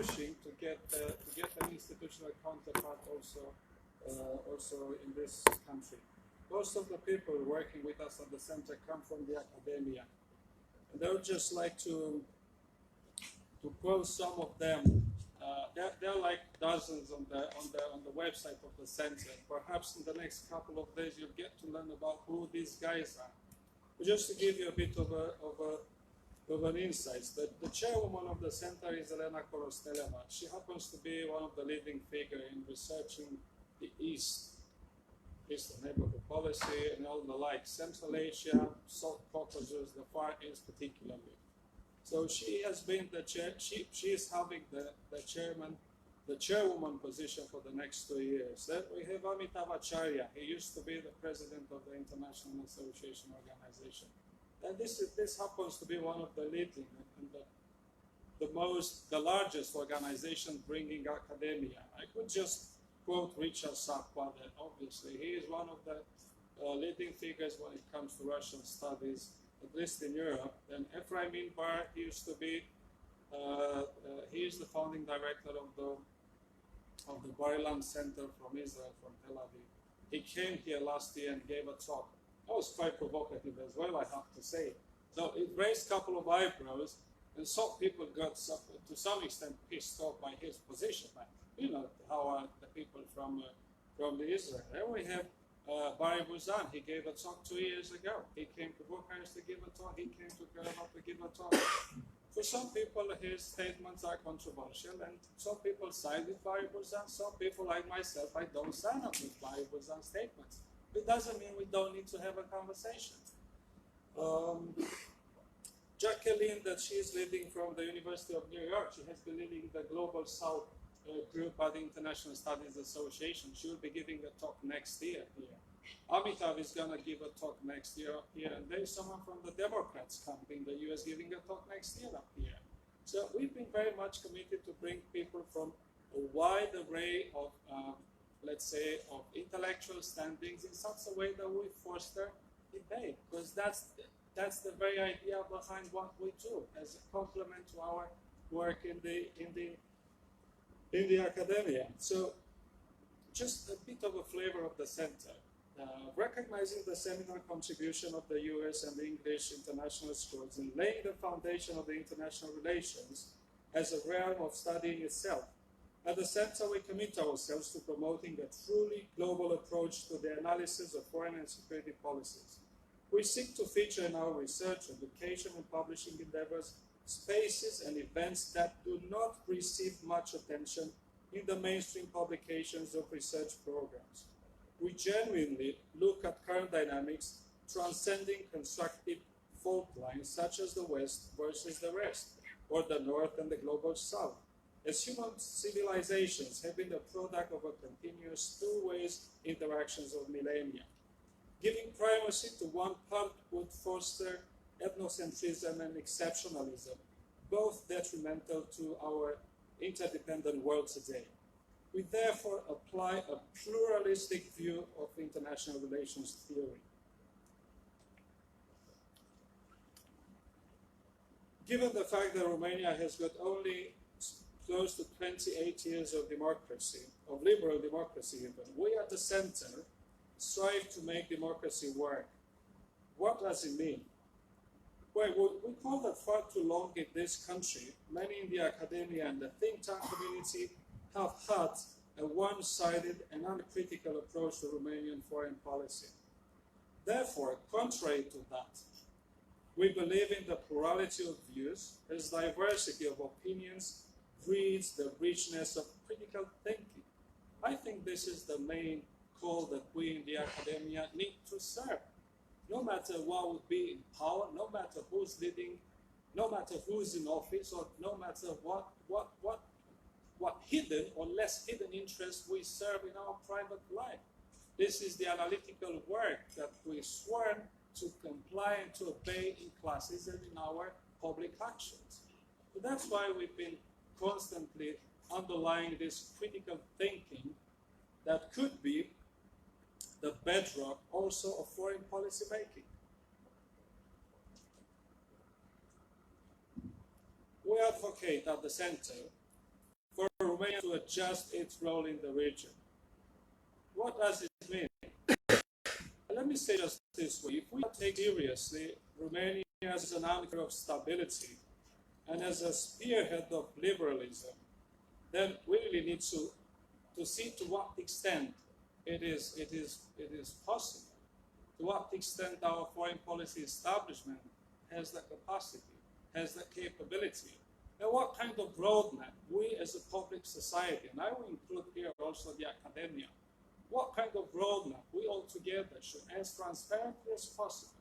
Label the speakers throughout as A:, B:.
A: pushing to get an institutional counterpart also in this country. Most of the people working with us at the center come from the academia, and I would just like to quote some of them. There are like dozens on the website of the center. Perhaps in the next couple of days you'll get to learn about who these guys are. But just to give you a bit of an insight, the chairwoman of the center is Elena Korosteleva. She happens to be one of the leading figures in researching the Eastern neighborhood policy and all the like, Central Asia, South Caucasus, the Far East particularly. So she has been the chair. She is having the chairwoman position for the next 2 years. Then we have Amitav Acharya. He used to be the president of the International Association Organization. And this happens to be one of the leading and the largest organization bringing academia. I could just quote Richard Sakwa, that obviously he is one of the leading figures when it comes to Russian studies, at least in Europe. And Efraim Inbar, he used to be, he is the founding director of the Bar-Ilan Center from Israel, from Tel Aviv. He came here last year and gave a talk. That was quite provocative as well, I have to say. So it raised a couple of eyebrows, and some people got to some extent pissed off by his position. But you know how the people from the Israel. Then we have Barry Buzan. He gave a talk 2 years ago. He came to Bucharest to give a talk. He came to Karabakh to give a talk. For some people, his statements are controversial, and some people side with Barry Buzan. Some people, like myself, I don't sign up with Barry Buzan's statements. It doesn't mean we don't need to have a conversation. Jacqueline, that she is leading from the University of New York, she has been leading the Global South group at the International Studies Association. She will be giving a talk next year here. Amitav is going to give a talk next year here, and there is someone from the Democrats camp in the US giving a talk next year up here. So we've been very much committed to bring people from a wide array of let's say, of intellectual standings in such a way that we foster debate, because that's the very idea behind what we do as a complement to our work in the academia. So, just a bit of a flavor of the center. Recognizing the seminal contribution of the US and the English international schools in laying the foundation of the international relations as a realm of studying itself. At the center, we commit ourselves to promoting a truly global approach to the analysis of foreign and security policies. We seek to feature in our research, education, and publishing endeavors spaces and events that do not receive much attention in the mainstream publications of research programs. We genuinely look at current dynamics transcending constructive fault lines such as the West versus the rest, or the North and the global South. As human civilizations have been the product of a continuous two-way interactions of millennia. Giving primacy to one part would foster ethnocentrism and exceptionalism, both detrimental to our interdependent world today. We therefore apply a pluralistic view of international relations theory. Given the fact that Romania has got only close to 28 years of democracy, of liberal democracy even, we at the center strive to make democracy work. What does it mean? Well, we call that far too long in this country. Many in the academia and the think tank community have had a one-sided and uncritical approach to Romanian foreign policy. Therefore, contrary to that, we believe in the plurality of views as diversity of opinions breeds the richness of critical thinking. I think this is the main call that we in the academia need to serve. No matter what would be in power, no matter who's leading, no matter who's in office, or no matter what hidden or less hidden interests we serve in our private life. This is the analytical work that we sworn to comply and to obey in classes and in our public actions. So that's why we've been constantly underlying this critical thinking that could be the bedrock also of foreign policy making. We advocate at the center Romania to adjust its role in the region. What does it mean? Let me say just this way. If we take seriously Romania as an anchor of stability and as a spearhead of liberalism, then we really need to see to what extent it is possible, to what extent our foreign policy establishment has that capacity, has that capability, and what kind of roadmap we as a public society, and I will include here also the academia, what kind of roadmap we all together should, as transparently as possible,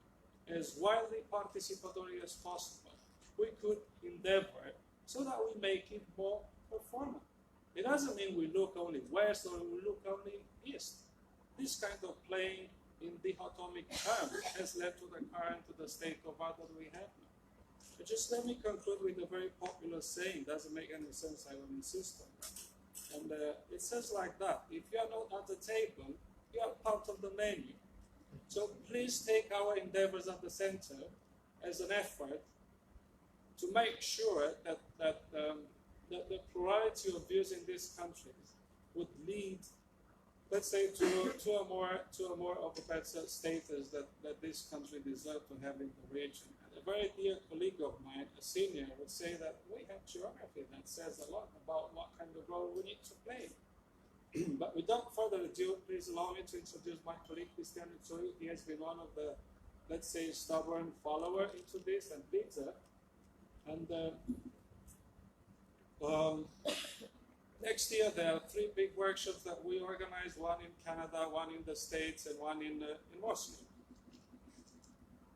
A: as widely participatory as possible, we could endeavor so that we make it more performant. It doesn't mean we look only west or we look only east. This kind of playing in dichotomic terms has led to the state of art that we have now. But just let me conclude with a very popular saying. Doesn't make any sense, I will insist on that. And it says like that: if you are not at the table, you are part of the menu. So please take our endeavors at the center as an effort to make sure that the plurality of views in these countries would lead, let's say, to a more of a better status that this country deserves to have in the region. And a very dear colleague of mine, a senior, would say that we have geography that says a lot about what kind of role we need to play. But without further ado, please allow me to introduce my colleague Christian Tsui. He has been one of the, let's say, stubborn follower into this and leader. And next year there are 3 big workshops that we organize, one in Canada, one in the States, and one in Moscow.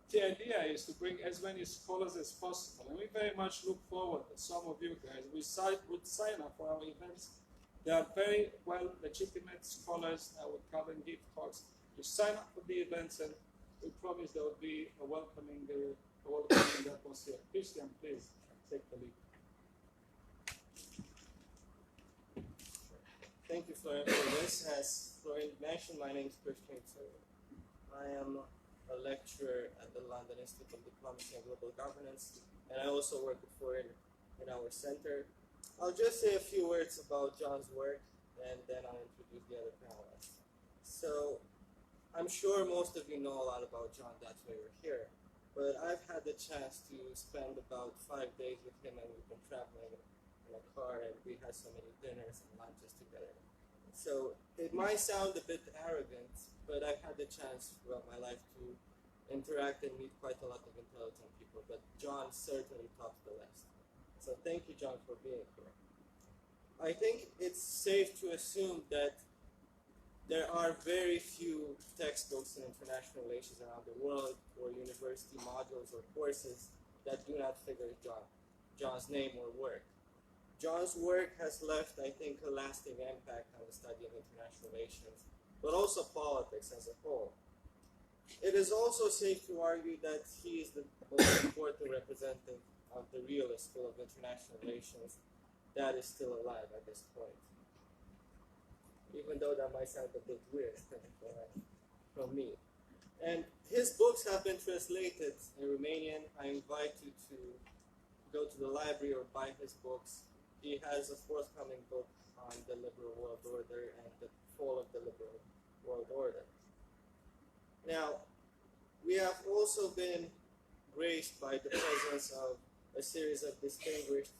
A: The idea is to bring as many scholars as possible, and we very much look forward that some of you guys would sign up for our events. There are very well legitimate scholars that would come and give talks. You sign up for the events, and we promise there will be a welcoming atmosphere. Christian, please take the lead.
B: Thank you, Florian, for this. As Florian mentioned, my name is Christian Tsui. I am a lecturer at the London Institute of Diplomacy and Global Governance, and I also work with Florian in our center. I'll just say a few words about John's work, and then I'll introduce the other panelists. So, I'm sure most of you know a lot about John, that's why we're here. But I've had the chance to spend about 5 days with him, and we've been traveling in a car, and we had so many dinners and lunches together. So it might sound a bit arrogant, but I've had the chance throughout my life to interact and meet quite a lot of intelligent people, but John certainly tops the list. So thank you, John, for being here. I think it's safe to assume that there are very few textbooks in international relations around the world, or university modules or courses that do not figure John's name or work. John's work has left, I think, a lasting impact on the study of international relations, but also politics as a whole. It is also safe to argue that he is the most important representative of the realist school of international relations that is still alive at this point. Even though that might sound a bit weird from me. And his books have been translated in Romanian. I invite you to go to the library or buy his books. He has a forthcoming book on the liberal world order and the fall of the liberal world order. Now, we have also been graced by the presence of a series of distinguished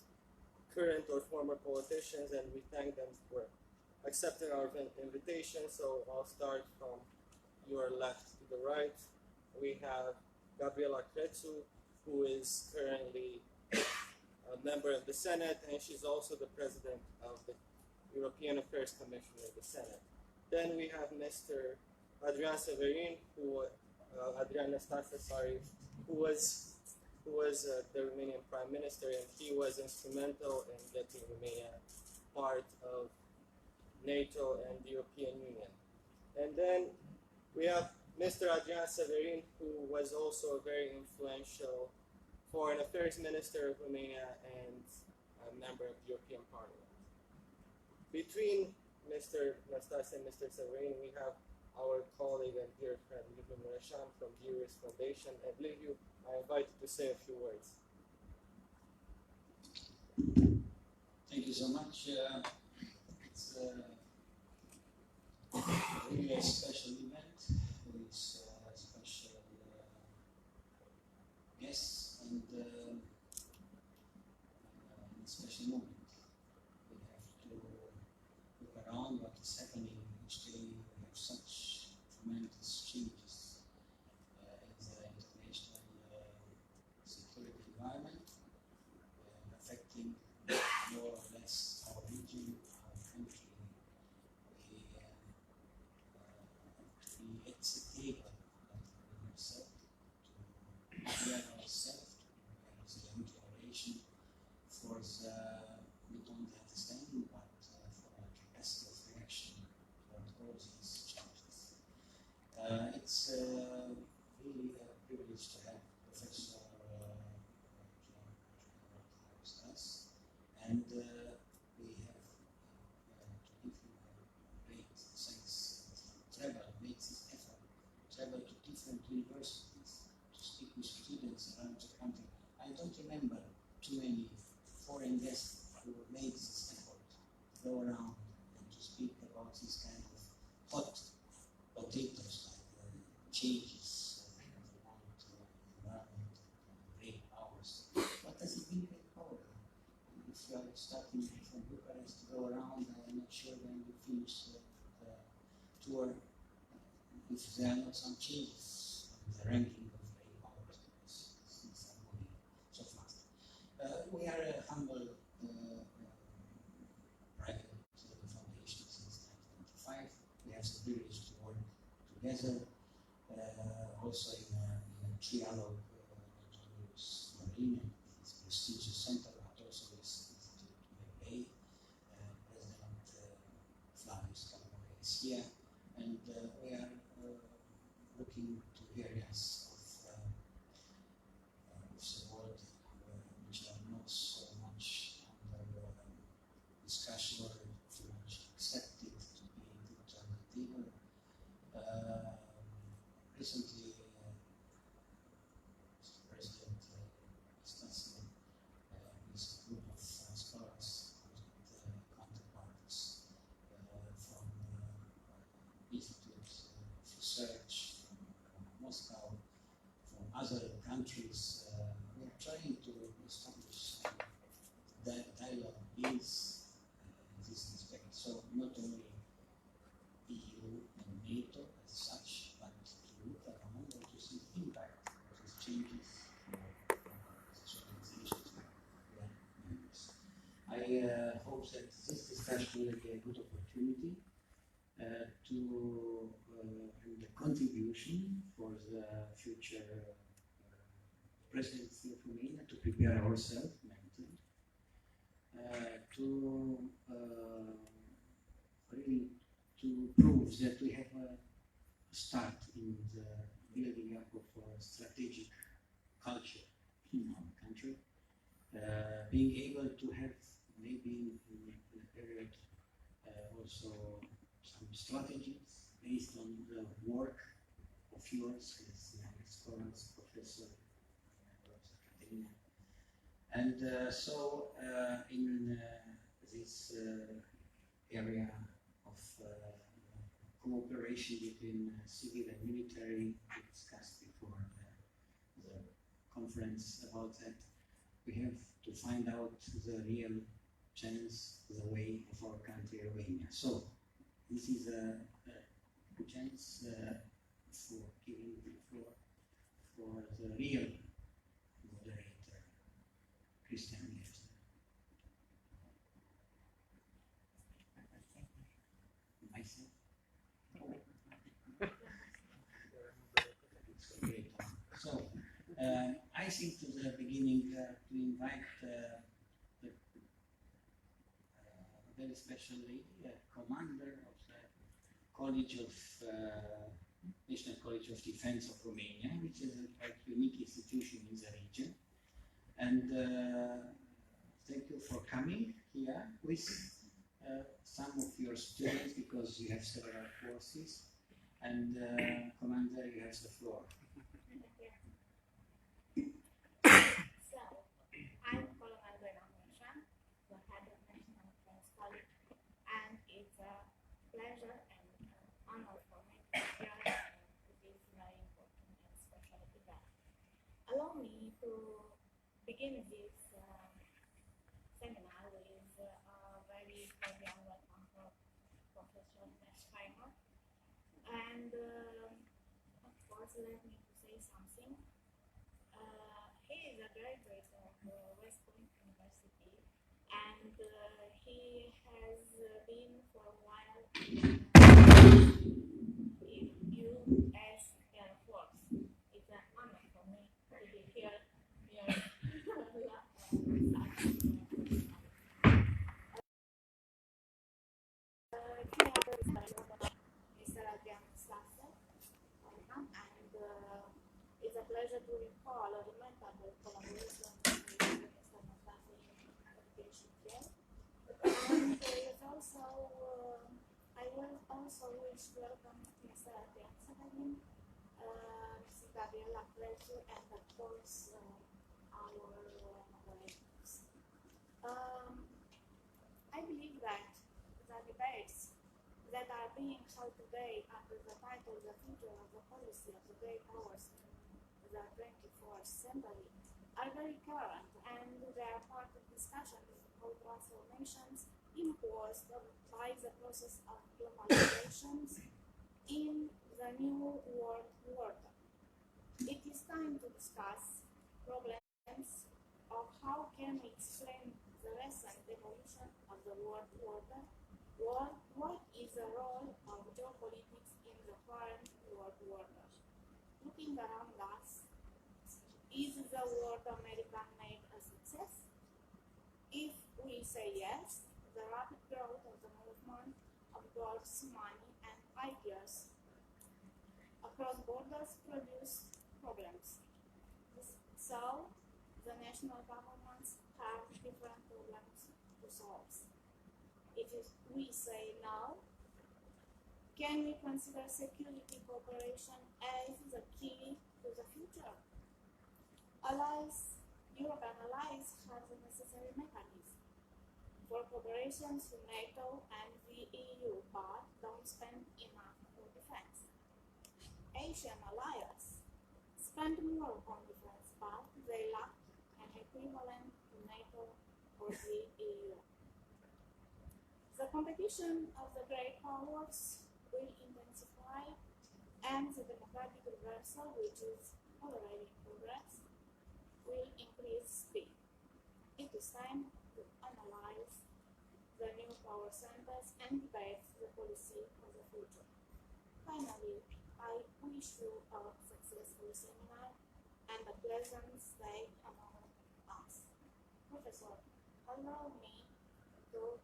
B: current or former politicians, and we thank them for accepting our invitation. So I'll start from your left to the right. We have Gabriela Crețu, who is currently a member of the Senate, and she's also the president of the European Affairs Commission of the Senate. Then we have Mr. Adrian Severin, Adrian Năstase, who was the Romanian Prime Minister, and he was instrumental in getting Romania part of NATO and the European Union. And then we have Mr. Adrian Severin, who was also a very influential Foreign Affairs Minister of Romania and a member of the European Parliament. Between Mr. Năstase and Mr. Severin, we have our colleague and dear friend Liviu Mureșan from the Iris Foundation. And Liviu, I invite you to say a few words.
C: Thank you so much. really a special event with special guests and a special moment. We have to look around what is happening each day. We have such tremendous changes in the international security environment, affecting more or less our region, our country. We create a table that we have set to prepare ourselves, to prepare the young generation for the not only understanding but for a capacity of reaction toward all these challenges. It's really a privilege to have Professor host us, and we have to give him a great thanks. Made this effort, travel to different universities to speak with students around the country. I don't remember too many foreign guests who made this effort to go around and to speak about these kind of hot potatoes like changes in the world environment and great powers. What does it mean in power? If you are starting from Bucharest to go around, I'm not sure when you finish the tour if there are not some changes in the ranking of great powers, because things are moving so fast. We are a humble private foundation since 1995. We have the privilege to work together, also in a trialogue, not only with Marine, its prestigious center, but also with Institute MBA. President Flavius Calabria is here, and we are looking to areas of the world which are not so much under discussion or too much accepted to be put on the table. Recently, Mr. President discussed with a group of scholars and counterparts from institutes of research from Moscow, from other countries. We are trying to establish that dialogue is in this respect. So not only EU and NATO as such, but to look around and to see the impact of these changes for such organizations like we are members. I hope that this discussion will be a good opportunity to and a contribution for the future presidency of Romania to prepare ourselves mentally, to really to prove that we have a start in the building up of a strategic culture in our country, being able to have maybe in a period also some strategies based on the work of yours as young scholars, professor, members of academia. And so in this area of cooperation between civil and military, we discussed before the conference about that, we have to find out the real chance, the way of our country, Romania. So this is a chance for giving the floor for the real moderator, Christian Gessler. Myself? It's a great honor. So I think to the beginning to invite a very special lady, a commander of the College of National College of Defense of Romania, which is a quite unique institution in the region. And thank you for coming here with some of your students, because you have several courses. And Commander, you have the floor.
D: So, I'm Colonel the head of National Defense College, and it's me to begin this seminar with a very cordial welcome for Professor Schreiber. And of course, let me to say something. He is a graduate of West Point University, and he has been for a while in U.S. Air Force. It's an honor for me to be here. And it's a pleasure to recall a remarkable collaboration with Mr. Nastase in education here. And it's also, I will also wish to welcome Mr. Adrian, Mrs. Gabriela Cretu, and of course our moderators. I believe that the debates that are being held today under the title "The Future of the Policy of the Great Powers in the 21st Century" are very current, and they are part of discussions of transformations imposed by the process of globalization in the new world order. It is time to discuss problems of how can we explain the recent evolution of the world order. What is the role of geopolitics in the current world order? Looking around us, is the world American made a success? If we say yes, the rapid growth of the movement of goods, money, and ideas across borders produce problems. So, the national governments have different problems to solve. If we say no, can we consider security cooperation as the key to the future? European allies have the necessary mechanism for cooperation to NATO and the EU, but don't spend enough for defense. Asian allies spend more on defense, but they lack an equivalent to NATO or the EU. The competition of the great powers will intensify, and the democratic reversal, which is already in progress, will increase speed. It is time to analyze the new power centers and debate the policy of the future. Finally, I wish you a successful seminar and a pleasant stay among us. Professor, allow me to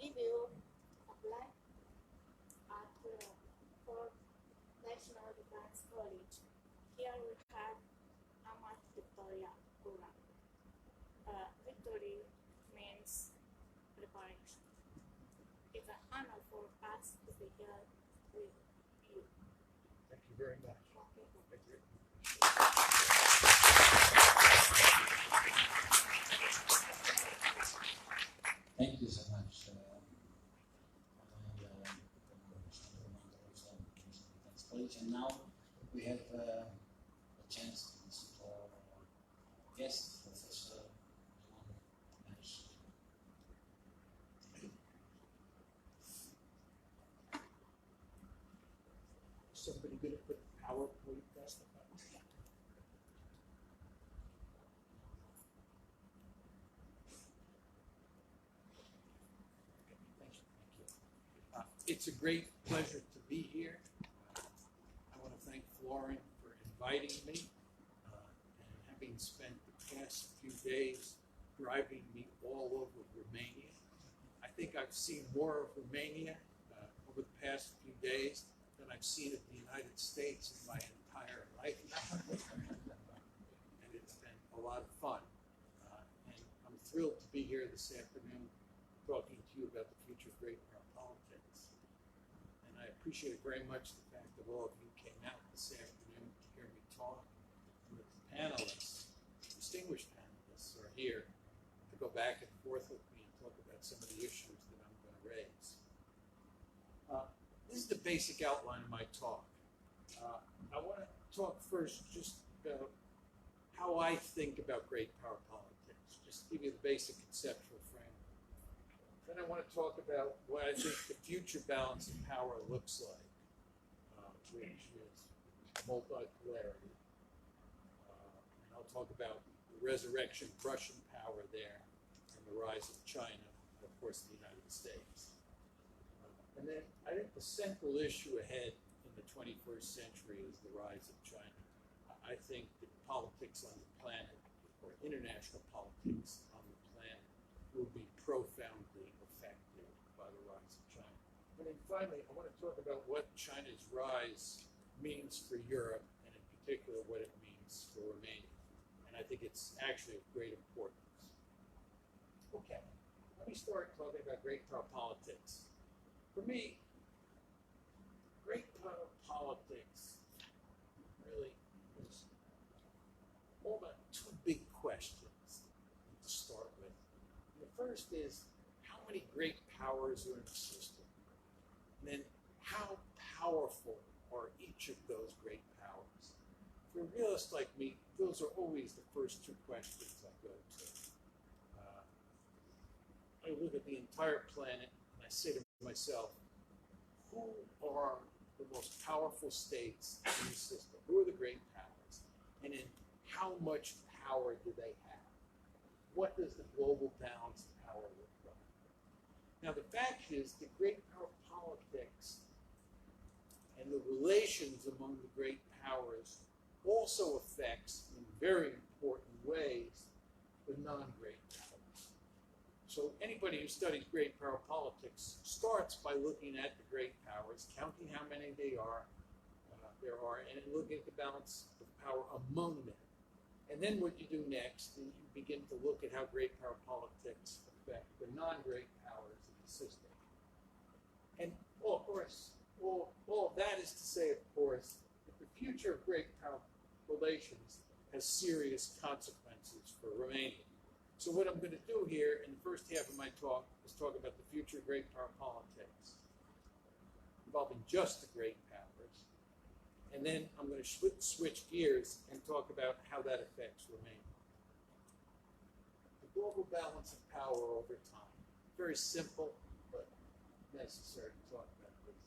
D: give you a plaque at Fort National Defense College. Here we have Amat Victoria Kura. Victory means preparation. It's an honor for us to be here with you.
A: Thank you very much.
D: Okay.
A: Thank you.
C: Thank you so much. And now we have a chance to listen to our guest, Professor Nash.
A: Somebody going to put PowerPoint up? It's a great pleasure to be here. I want to thank Florin for inviting me and having spent the past few days driving me all over Romania. I think I've seen more of Romania over the past few days than I've seen of the United States in my entire life. And it's been a lot of fun. And I'm thrilled to be here this afternoon talking to you about the future of great politics. And I appreciate very much the fact that all of you came out this afternoon to hear me talk. And the panelists, distinguished panelists, are here to go back and forth with me and talk about some of the issues that I'm going to raise. This is the basic outline of my talk. I want to
E: talk first just about how I think about great power politics, just give you the basic conceptual frame. Then I want to talk about what I think the future balance of power looks like, which is multipolarity. And I'll talk about the resurrection of Russian power there and the rise of China, and of course the United States. And then I think the central issue ahead in the 21st century is the rise of China. I think that politics on the planet, or international politics on the planet, will be profoundly affected by the rise of China. And then finally, I want to talk about what China's rise means for Europe, and in particular what it means for Romania. And I think it's actually of great importance. Okay, let me start talking about great power politics. For me, great power politics really is all about two big questions to start with. And the first is, how many great powers are in the system? And then, how powerful are each of those great powers? For a realist like me, those are always the first two questions I go to. I look at the entire planet and I say to myself, who are the most powerful states in the system? Who are the great powers? And in how much power do they have? What does the global balance of power look like? Now, the fact is that great power politics and the relations among the great powers also affects, in very important ways, the non-great powers. So anybody who studies great power politics starts by looking at the great powers, counting how many there are, and looking at the balance of power among them. And then what you do next is you begin to look at how great power politics affect the non-great powers of the system. And, well, of course, all of that is to say, of course, that the future of great power relations has serious consequences for Romania. So what I'm going to do here in the first half of my talk is talk about the future of great power politics, involving just the great powers. And then I'm going to switch gears and talk about how that affects Romania. The global balance of power over time. Very simple, but necessary to talk about this.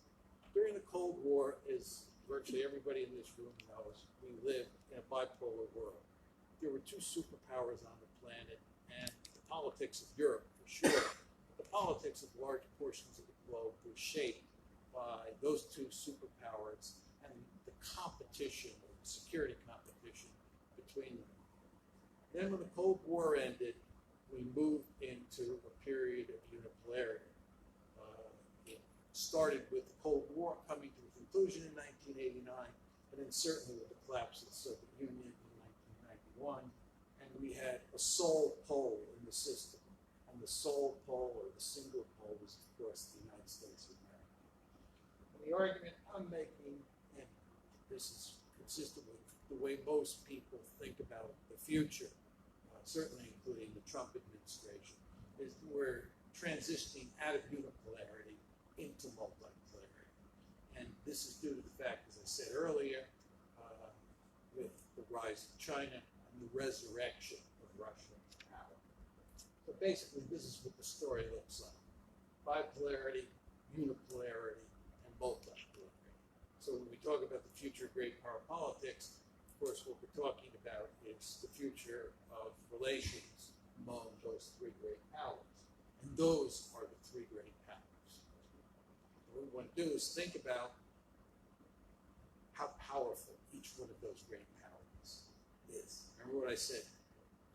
E: During the Cold War, as virtually everybody in this room knows, we lived in a bipolar world. There were two superpowers on the planet, and the politics of Europe, for sure, the politics of large portions of the globe were shaped by those two superpowers and the competition, or the security competition between them. Then when the Cold War ended, we moved into a period of unipolarity. It started with the Cold War coming to a conclusion in 1989, and then certainly with the collapse of the Soviet Union in 1991. And we had a sole pole in the system. And the sole pole, or the single pole, was, of course, the United States of America. And the argument I'm making, and this is consistent with the way most people think about the future, certainly including the Trump administration, is we're transitioning out of unipolarity into multipolarity. And this is due to the fact, as I said earlier, with the rise of China, the resurrection of Russian power. So basically, this is what the story looks like. Bipolarity, unipolarity, and multipolarity. So when we talk about the future of great power politics, of course, what we're talking about is the future of relations among those three great powers. And those are the three great powers. What we want to do is think about how powerful each one of those great powers is. Remember what I said?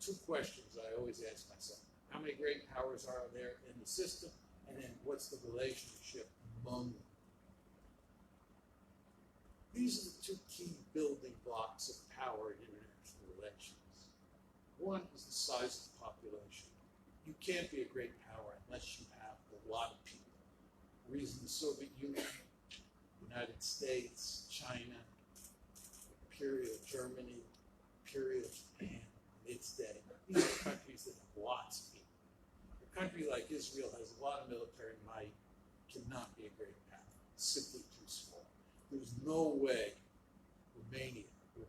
E: Two questions I always ask myself. How many great powers are there in the system? And then what's the relationship among them? These are the two key building blocks of power in international relations. One is the size of the population. You can't be a great power unless you have a lot of people. The reason the Soviet Union, the United States, China, Imperial Germany, Imperial Japan, in its day, these are countries that have lots of people. A country like Israel has a lot of military might, cannot be a great power. It's simply too small. There's no way Romania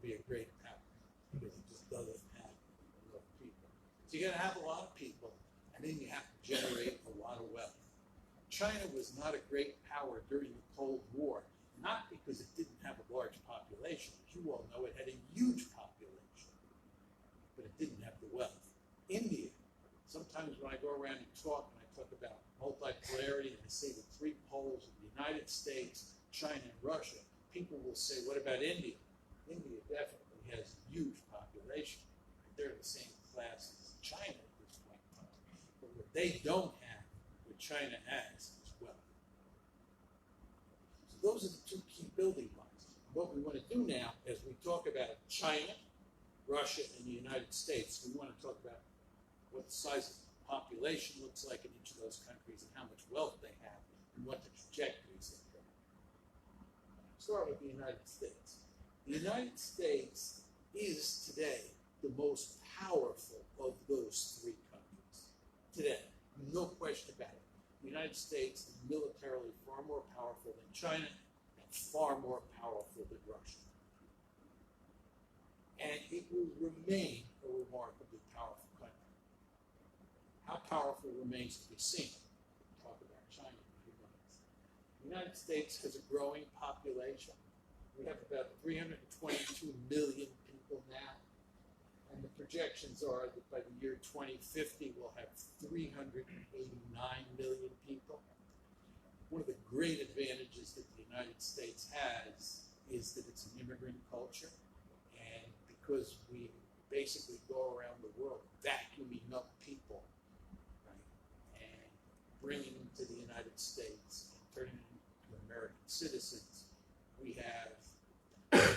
E: be a great power because it just doesn't have enough people. So you got to have a lot of people, and then you have to generate a lot of wealth. China was not a great power during the Cold War, not because it didn't have a large population. As you all know, it had a huge population, but it didn't have the wealth. India, sometimes when I go around and talk about multipolarity and I say the three poles of the United States, China, and Russia, people will say, what about India? India definitely has a huge population. They're in the same class as China at this point in time. But what they don't have, what China has, is wealth. So those are the two key building blocks. What we want to do now, as we talk about China, Russia, and the United States, we want to talk about what the size of the population looks like in each of those countries and how much wealth they have and what the trajectories they go. Start with the United States. The United States is today the most powerful of those three countries. Today, no question about it. The United States is militarily far more powerful than China and far more powerful than Russia. And it will remain a remarkably powerful country. How powerful remains to be seen. We'll talk about China in a few minutes. The United States has a growing population. We have about 322 million people now. And the projections are that by the year 2050, we'll have 389 million people. One of the great advantages that the United States has is that it's an immigrant culture. And because we basically go around the world vacuuming up people, bringing them to the United States and turning them into American citizens, we have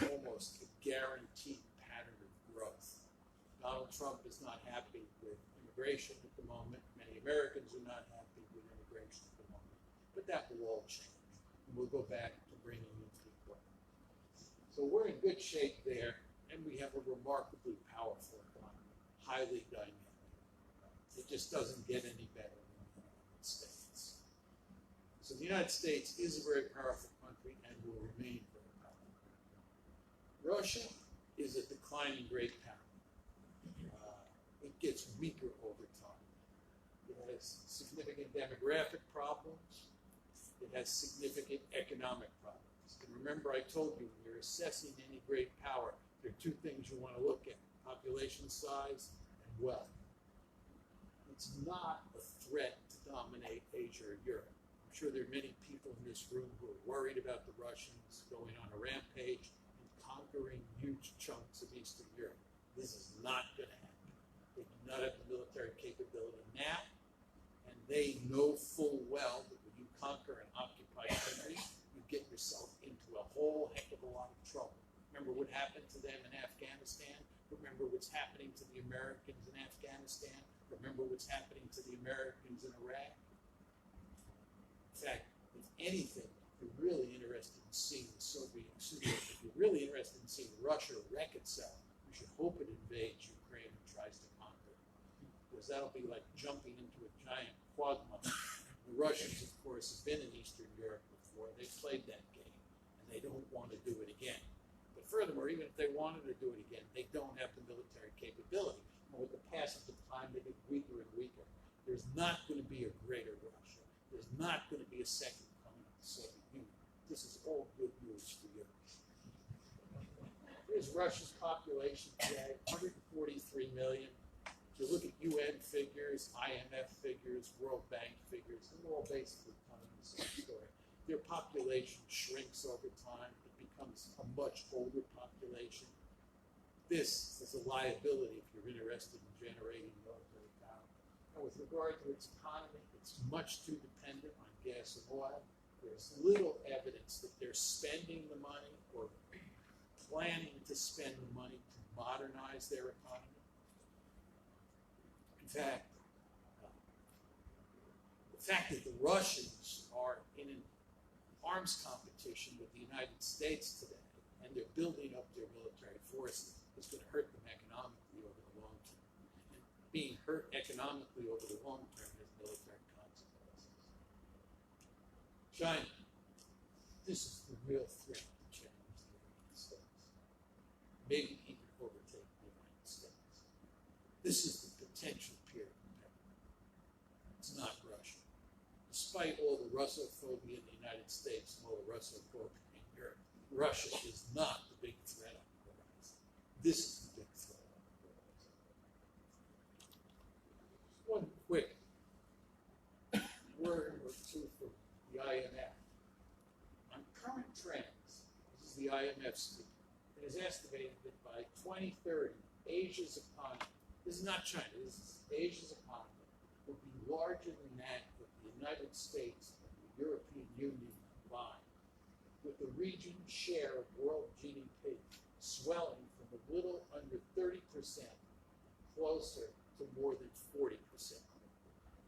E: almost a guaranteed pattern of growth. Donald Trump is not happy with immigration at the moment. Many Americans are not happy with immigration at the moment. But that will all change. And we'll go back to bringing in people. So we're in good shape there, and we have a remarkably powerful economy, highly dynamic. It just doesn't get any better. States. So the United States is a very powerful country and will remain very powerful. Russia is a declining great power. It gets weaker over time. It has significant demographic problems. It has significant economic problems. And remember, I told you, when you're assessing any great power, there are two things you want to look at: population size and wealth. It's not a threat to dominate Asia or Europe. I'm sure there are many people in this room who are worried about the Russians going on a rampage and conquering huge chunks of Eastern Europe. This is not going to happen. They do not have the military capability now, and they know full well that when you conquer an occupied country, you get yourself into a whole heck of a lot of trouble. Remember what happened to them in Afghanistan? Remember what's happening to the Americans in Afghanistan? Remember what's happening to the Americans in Iraq? In fact, if anything, if you're really interested in seeing if you're really interested in seeing Russia wreck itself, you should hope it invades Ukraine and tries to conquer it. Because that'll be like jumping into a giant quagmire. The Russians, of course, have been in Eastern Europe before. They played that game, and they don't want to do it again. But furthermore, even if they wanted to do it again, they don't have the military capability. And with the passage of time, they get weaker and weaker. There's not going to be a greater Russia. There's not going to be a second coming of the Soviet Union. This is all good news for you. Here's Russia's population today, 143 million. If you look at UN figures, IMF figures, World Bank figures, they're all basically telling the same story. Their population shrinks over time. It becomes a much older population. This is a liability if you're interested in generating military power. And with regard to its economy, it's much too dependent on gas and oil. There's little evidence that they're spending the money or planning to spend the money to modernize their economy. In fact, the fact that the Russians are in an arms competition with the United States today, and they're building up their military forces, is going to hurt them economically over the long term. And being hurt economically over the long term has military consequences. China. This is the real threat to challenge the United States. maybe even overtake the United States. This is the potential peer competitor. It's not Russia. Despite all the Russophobia in the United States and all the Russophobia in Europe, Russia is not the big threat on the horizon. This is the big threat on the horizon. One quick word or two from the IMF. On current trends, this is the IMF speaking, it is estimated that by 2030, Asia's economy, this is not China, this is Asia's economy, will be larger than that of the United States and the European Union combined, with the region's share of world GDP swelling from a little under 30% closer to more than 40%. This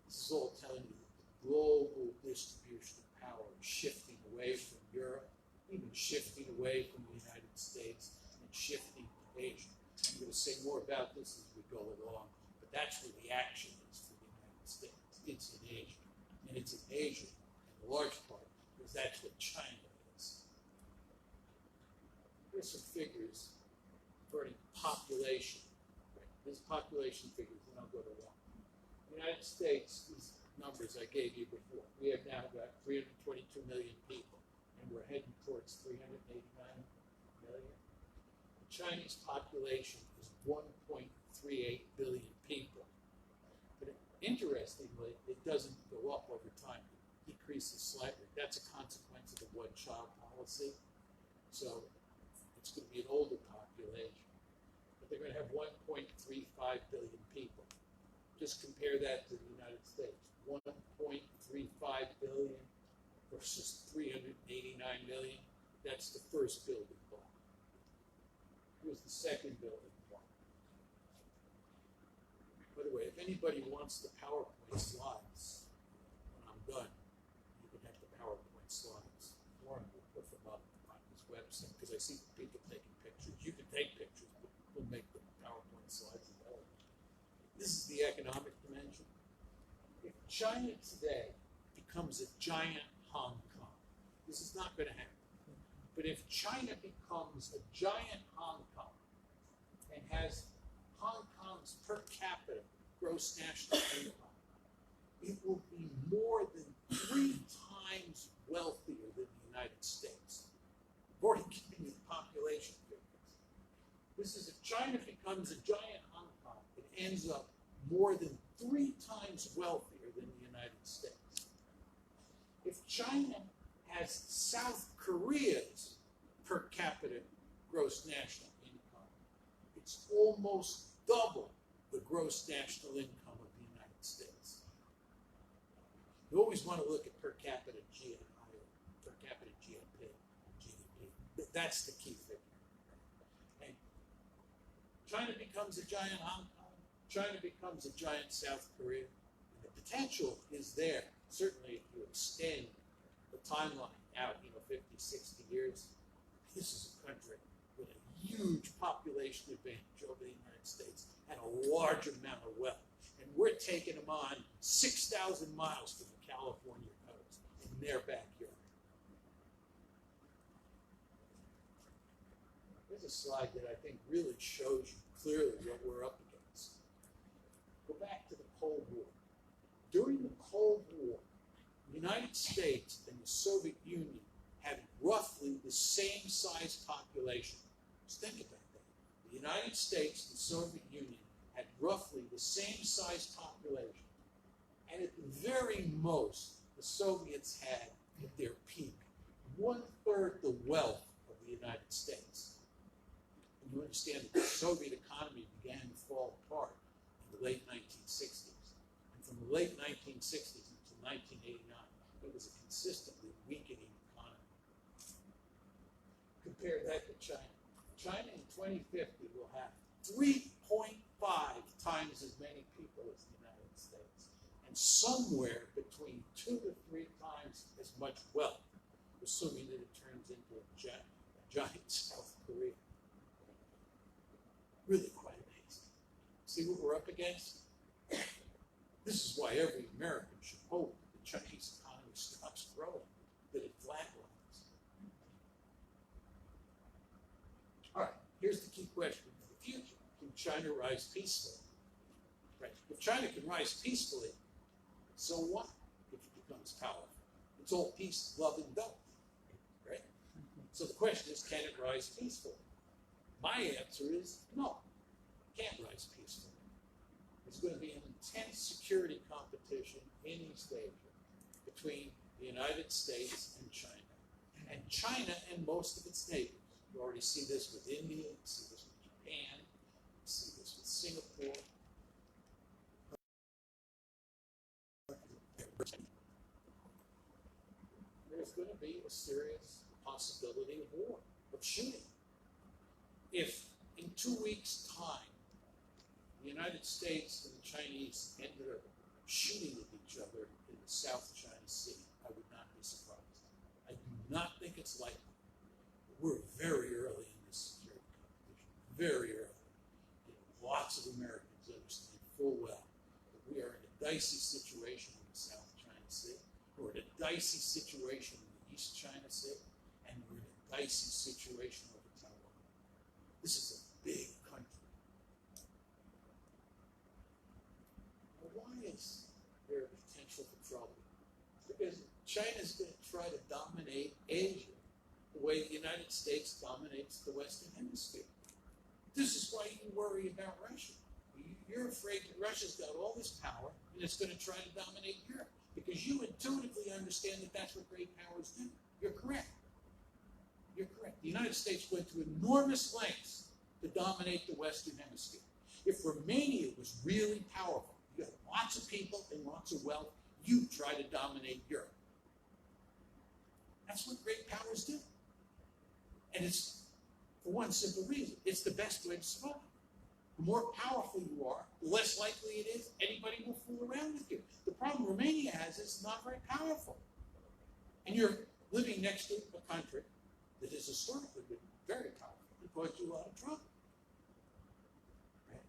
E: is all telling you that the global distribution of power is shifting away from Europe, even shifting away from the United States, and shifting to Asia. I'm going to say more about this as we go along, but that's where the action is for the United States. It's in Asia. And it's in Asia, in large part, because that's what China is. Here's some figures regarding population. Right? This population figures, and I'll go to one. The United States, these numbers I gave you before, we have now got 322 million people, and we're heading towards 389 million. The Chinese population is 1.38 billion people. But interestingly, it doesn't go up over time. It decreases slightly. That's a consequence of the one-child policy. So it's going to be an older population. But they're going to have 1.35 billion people. Just compare that to the United States. 1.35 billion versus 389 million. That's the first building block. Here's the second building block. By the way, if anybody wants the PowerPoint slides, when I'm done, you can have the PowerPoint slides. Warren will put them up on his website, because I see people taking pictures. You can take pictures, but we'll make the PowerPoint slides available. This is the economic dimension. If China today becomes a giant Hong Kong, this is not going to happen. But if China becomes a giant Hong Kong and has Hong Kong's per capita gross national income, it will be more than 3 times wealthier than the United States. I've already given you the population figures. This is if China becomes a giant Hong Kong, it ends up more than 3 times wealthier than the United States. If China has South Korea's per capita gross national income, it's almost double the gross national income of the United States. You always want to look at per capita GNI or per capita GDP. That's the key figure. And China becomes a giant Hong Kong, China becomes a giant South Korea, and the potential is there. Certainly if you extend the timeline out, 50, 60 years, this is a country with a huge population advantage over the United States and a large amount of wealth. And we're taking them on 6,000 miles from the California coast in their backyard. Here's a slide that I think really shows you clearly what we're up against. Go back to the Cold War. During the Cold War, the United States and the Soviet Union had roughly the same size population. Just think about that. The United States and the Soviet Union had roughly the same size population. And at the very most, the Soviets had, at their peak, 1/3 the wealth of the United States. And you understand that the Soviet economy began to fall apart in the late 1960s. And from the late 1960s until 1989, it was a consistently weakening economy. Compare that to China. China in 2050 will have 3.5 times as many people as the United States, and somewhere between 2 to 3 times as much wealth, assuming that it turns into a giant South Korea. Really quite amazing. See what we're up against? This is why every American should hope that the Chinese economy stops growing, that it flatlines. All right, here's the key question. question for the future. Can China rise peacefully? Right? If China can rise peacefully, so what if it becomes powerful? It's all peace, love, and go. Right? So the question is, can it rise peacefully? My answer is no. It can't rise peacefully. There's going to be an intense security competition in East Asia between the United States and China. And China and most of its neighbors. You already see this with India, you see this with Japan, you see this with Singapore. There's going to be a serious possibility of war, of shooting. If in 2 weeks' time the United States and the Chinese ended up shooting at each other in the South China Sea, I would not be surprised. I do not think it's likely. We're very early in this security competition, very early. Lots of Americans understand full well that we are in a dicey situation in the South China Sea, we're in a dicey situation in the East China Sea, and we're in a dicey situation over Taiwan. This is a big country. Now, why is there potential for trouble? Because China's going to try to dominate Asia the way the United States dominates the Western Hemisphere. This is why you worry about Russia. You're afraid that Russia's got all this power and it's going to try to dominate Europe because you intuitively understand that that's what great powers do. You're correct. You're correct. The United States went to enormous lengths to dominate the Western Hemisphere. If Romania was really powerful, you have lots of people and lots of wealth, you try to dominate Europe. That's what great powers do. And it's for one simple reason. It's the best way to survive. The more powerful you are, the less likely it is anybody will fool around with you. The problem Romania has is it's not very powerful. And you're living next to a country that has historically been very powerful and caused you a lot of trouble. Right?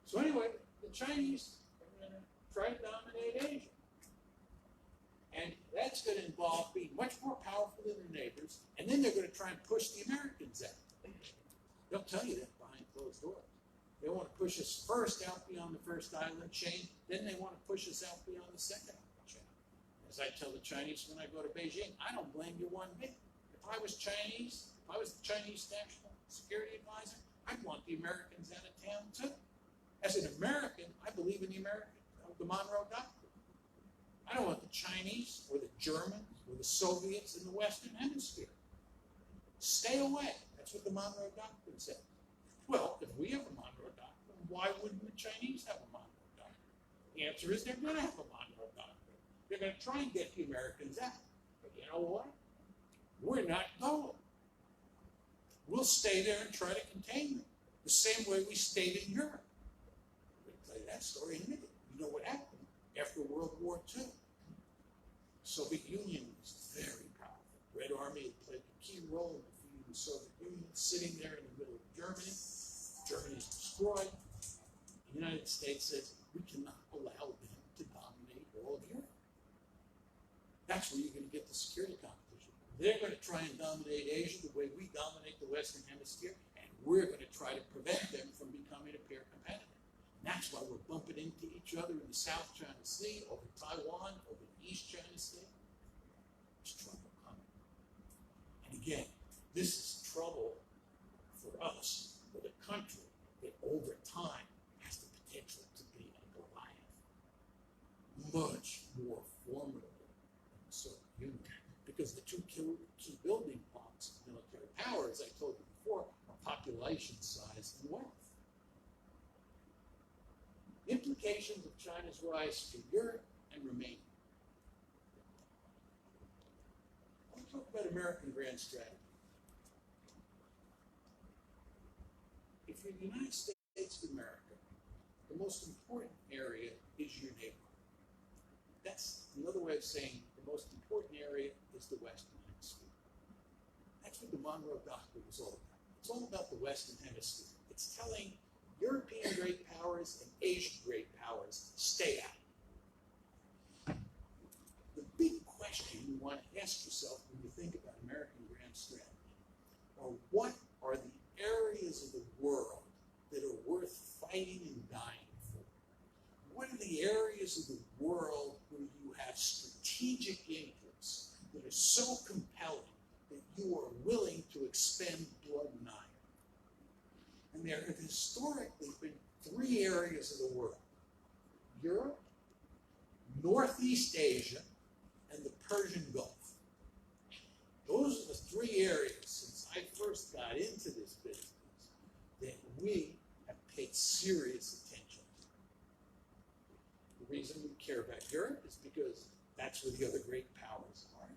E: So anyway, the Chinese are going to try to dominate Asia. And that's going to involve being much more powerful than their neighbors, and then they're going to try and push the Americans out. They'll tell you that behind closed doors. They want to push us first out beyond the first island chain, then they want to push us out beyond the second island chain. As I tell the Chinese when I go to Beijing, I don't blame you one bit. If I was Chinese, if I was the Chinese National Security Advisor, I'd want the Americans out of town too. As an American, I believe in the Monroe Doctrine. I don't want the Chinese or the Germans or the Soviets in the Western Hemisphere. Stay away. That's what the Monroe Doctrine said. Well, if we have a Monroe Doctrine, why wouldn't the Chinese have a Monroe Doctrine? The answer is they're going to have a Monroe Doctrine. They're going to try and get the Americans out. But you know what? We're not going. We'll stay there and try to contain them. The same way we stayed in Europe. I'm going to tell you that story in a minute. You know what happened after World War II? Soviet Union was very powerful. Red Army had played a key role in defeating the Soviet Union, sitting there in the middle of Germany. Germany is destroyed. The United States says, we cannot allow them to dominate all of Europe. That's where you're going to get the security competition. They're going to try and dominate Asia the way we dominate the Western Hemisphere, and we're going to try to prevent them from becoming a peer competitor. And that's why we're bumping into each other in the South China Sea, over Taiwan, over the East China Sea. There's trouble coming. And again, this is trouble for us, for the country that over time has the potential to be a Goliath. Much more formidable than the Soviet Union. Because the two key building blocks of military power, as I told you before, are population size and wealth. Implications of China's rise to Europe and Romania. Let's talk about American grand strategy. If you're the United States of America, the most important area is your neighborhood. That's another way of saying the most important area is the Western Hemisphere. That's what the Monroe Doctrine was all about. It's all about the Western Hemisphere. It's telling European great powers and Asian great powers, stay out. The big question you want to ask yourself when you think about American grand strategy are what are the areas of the world fighting and dying for? What are the areas of the world where you have strategic interests that are so compelling that you are willing to expend blood and iron? And there have historically been three areas of the world: Europe, Northeast Asia, and the Persian Gulf. Those are the three areas, since I first got into this business, that we have paid serious attention to. The reason we care about Europe is because that's where the other great powers are.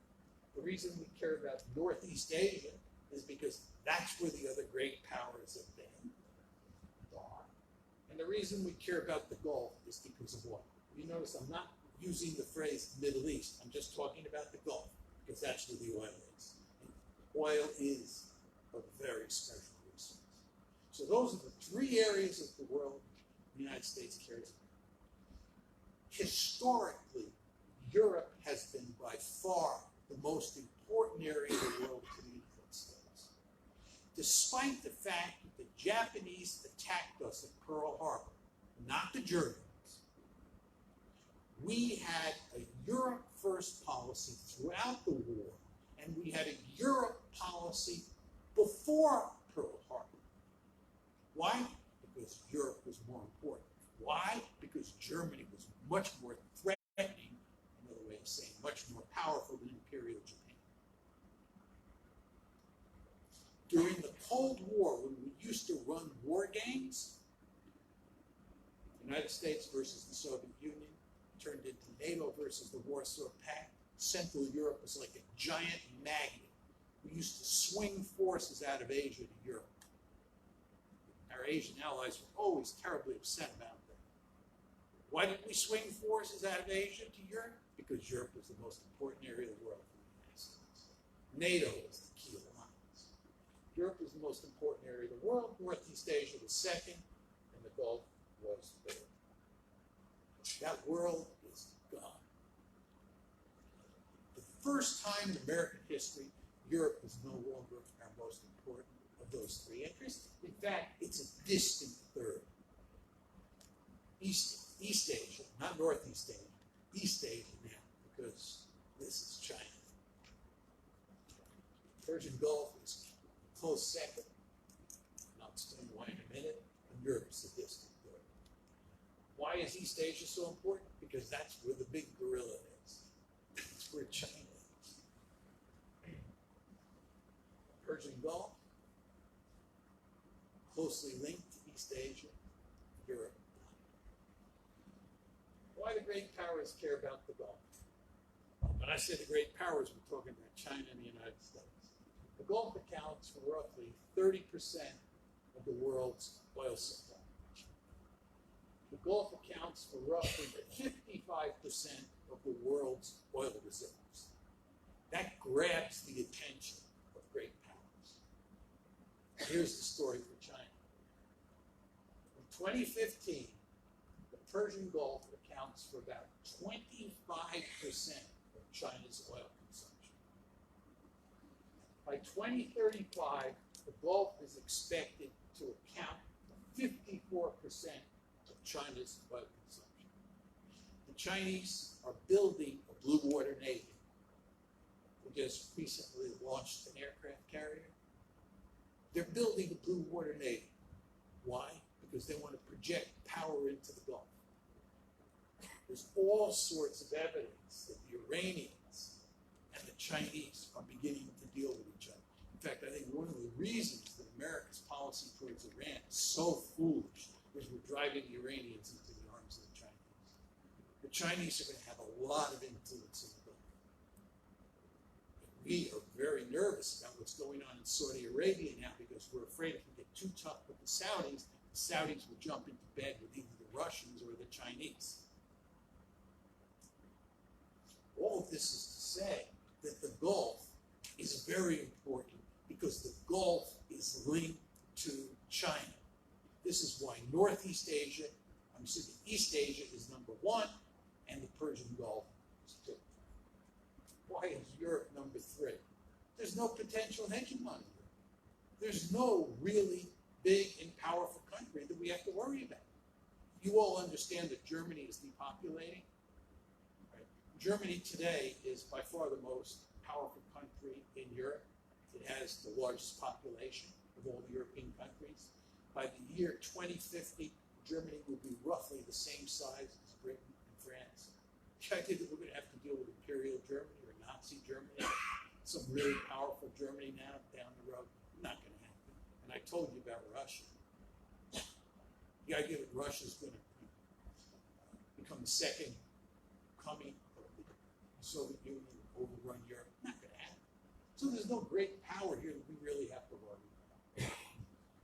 E: The reason we care about Northeast Asia is because that's where the other great powers have been and are. And the reason we care about the Gulf is because of oil. You notice I'm not using the phrase Middle East. I'm just talking about the Gulf, because that's where the oil is. And oil is a very special resource. So those are the three areas of the world the United States cares about. Historically, Europe has been by far the most important area of the world to the United States. Despite the fact that the Japanese attacked us at Pearl Harbor, not the Germans, we had a Europe first policy throughout the war, and we had a Europe policy before Pearl Harbor. Why? Because Europe was more important. Why? Because Germany was much more threatening, another way of saying much more powerful than Imperial Japan. During the Cold War, when we used to run war games, United States versus the Soviet Union turned into NATO versus the Warsaw Pact. Central Europe was like a giant magnet. We used to swing forces out of Asia to Europe. Our Asian allies were always terribly upset about that. Why did we swing forces out of Asia to Europe? Because Europe was the most important area of the world for the United States. NATO was the key alliance. Europe was the most important area of the world. Northeast Asia was second, and the Gulf was third. That world is gone. The first time in American history, Europe is no longer our most important of those three interests. In fact, it's a distant third. East Asia, not Northeast Asia, East Asia now, because this is China. Persian Gulf is a close second, and I'll explain why in a minute, and Europe's a distant third. Why is East Asia so important? Because that's where the big gorilla is. It's where China is. Persian Gulf, closely linked to East Asia, Europe. Why the great powers care about the Gulf? When I say the great powers, we're talking about China and the United States. The Gulf accounts for roughly 30% of the world's oil supply. The Gulf accounts for roughly 55% of the world's oil reserves. That grabs the attention of great powers. Here's the story for China. In 2015, the Persian Gulf accounts for about 25% of China's oil consumption. By 2035, the Gulf is expected to account for 54% of China's oil consumption. The Chinese are building a blue water navy. We just recently launched an aircraft carrier. They're building a blue water navy. Why? Because they want to project power into the Gulf. There's all sorts of evidence that the Iranians and the Chinese are beginning to deal with each other. In fact, I think one of the reasons that America's policy towards Iran is so foolish is we're driving the Iranians into the arms of the Chinese. The Chinese are going to have a lot of influence in the Gulf. We are very nervous about what's going on in Saudi Arabia now because we're afraid if we get too tough with the Saudis will jump into bed with either the Russians or the Chinese. All of this is to say that the Gulf is very important because the Gulf is linked to China. This is why East Asia is number one, and the Persian Gulf is two. Why is Europe number three? There's no potential hegemony here. There's no really big and powerful country that we have to worry about. You all understand that Germany is depopulating. Right? Germany today is by far the most powerful country in Europe. It has the largest population of all the European countries. By the year 2050, Germany will be roughly the same size as Britain and France. The idea that we're going to have to deal with Imperial Germany or Nazi Germany, some really powerful Germany now down the road, not going to happen. And I told you about Russia. The idea that Russia is going to become the second coming of the Soviet Union, overrun Europe, not going to happen. So there's no great power here that we really have to worry about.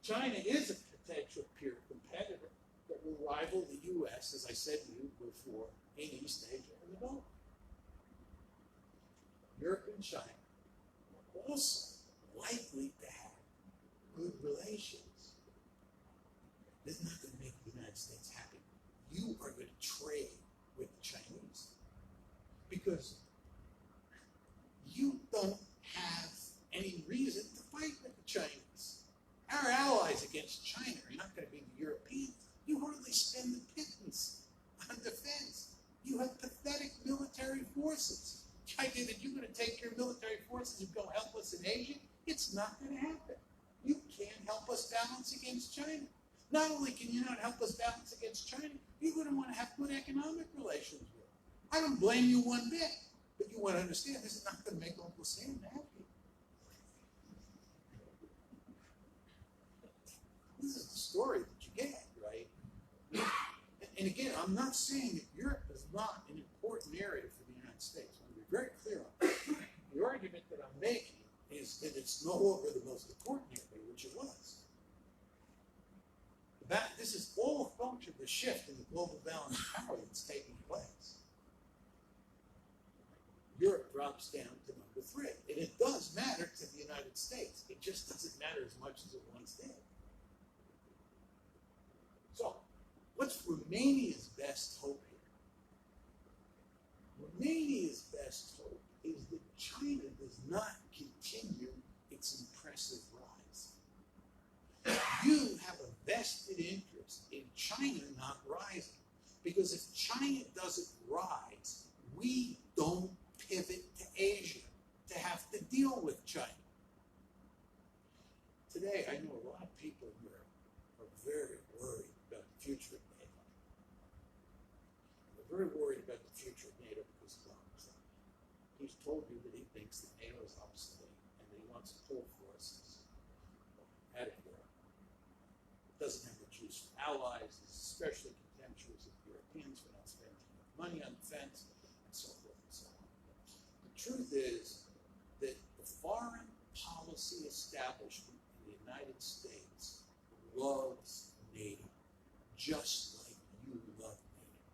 E: China is a potential peer competitor that will rival the U.S., as I said to you before, in East Asia and the Gulf. Europe and China are also likely to have good relations. It's not going to make the United States happy. You are going to trade with the Chinese because you don't have any reason to fight with the Chinese. Our allies against China are not going to be the Europeans. You hardly spend the pittance on defense. You have pathetic military forces. The idea that you're going to take your military forces and go help us in Asia, it's not going to happen. You can't help us balance against China. Not only can you not help us balance against China, you're going to want to have good economic relations with them. I don't blame you one bit, but you want to understand this is not going to make Uncle Sam happy. This is the story that you get, right? And again, I'm not saying that Europe is not an important area for the United States. I want to be very clear on that. The argument that I'm making is that it's no longer the most important area, which it was. This is all a function of the shift in the global balance of power that's taking place. Europe drops down to number 3. And it does matter to the United States. It just doesn't matter as much as it once did. So, what's Romania's best hope here? Romania's best hope is that China does not continue its impressive rise. You have a vested interest in China not rising. Because if China doesn't rise, we don't pivot to Asia to have to deal with China. Today, I know a lot of people in Europe are very worried about the future of NATO. They're very worried about the future of NATO because of Donald Trump. He's told you that he thinks that NATO is obsolete and that he wants to pull forces out of Europe. Doesn't have much use for allies, is especially contemptuous of Europeans for not spending enough money on defense, and so forth and so on. The truth is that the foreign policy establishment in the United States loves NATO, just like you love NATO.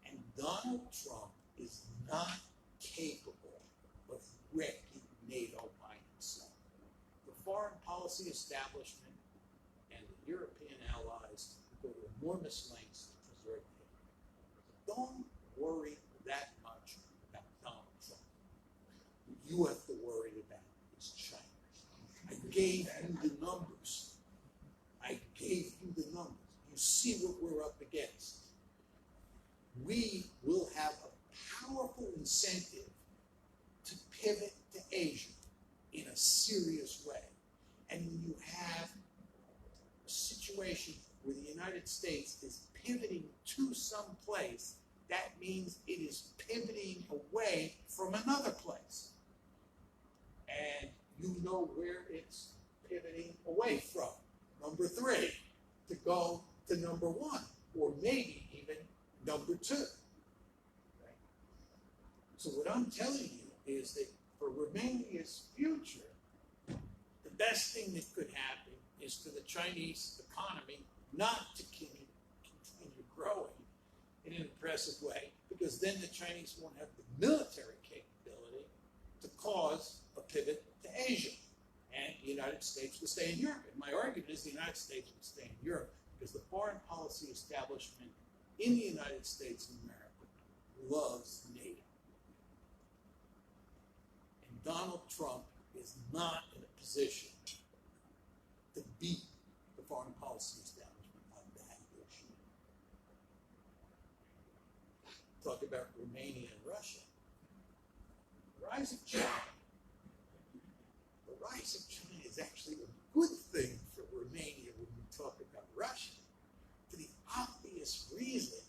E: And Donald Trump is not capable of wrecking NATO by himself. The foreign policy establishment and the European allies go to enormous lengths to preserve NATO. Don't worry that much about Donald Trump. What you have to worry about is China. I gave you the numbers. You see what we're up against. We will have a powerful incentive to pivot to Asia in a serious way. And when you have a situation where the United States is pivoting to some place, that means it is pivoting away from another place. And you know where it's pivoting away from. Number 3, to go to number 1, or maybe even number 2. Right? So what I'm telling you is that for Romania's future, the best thing that could happen is for the Chinese economy not to continue growing in an impressive way, because then the Chinese won't have the military capability to cause a pivot to Asia. And the United States will stay in Europe. And my argument is the United States will stay in Europe because the foreign policy establishment in the United States of America loves NATO. And Donald Trump is not in a position to beat the foreign policy establishment on that issue. talk about Romania and Russia. The rise of China. The rise of China is actually a good thing for Romania when we talk about Russia, for the obvious reason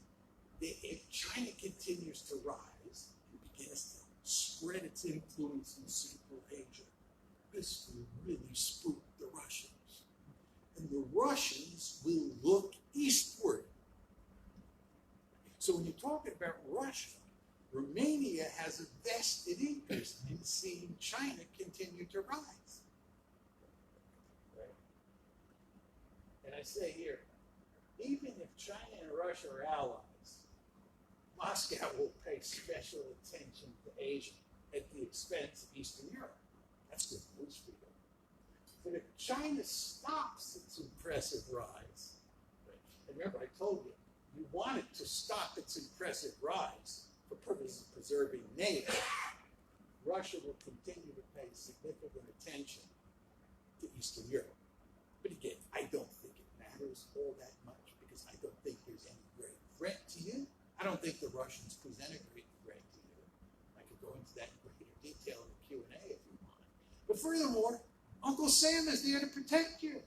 E: that if China continues to rise and begins to spread its influence in Central Asia, this will really spook the Russians. And the Russians will look eastward. So when you're talking about Russia, Romania has a vested interest in seeing China continue to rise. Right. And I say here, even if China and Russia are allies, Moscow will pay special attention to Asia at the expense of Eastern Europe. That's good news for you. But if China stops its impressive rise, and remember I told you, you want it to stop its impressive rise for purposes of preserving NATO, Russia will continue to pay significant attention to Eastern Europe. But again, I don't think it matters all that much because I don't think there's any great threat to you. I don't think the Russians present a great threat to you. I could go into that in greater detail in the Q&A if you want. But furthermore, Uncle Sam is there to protect you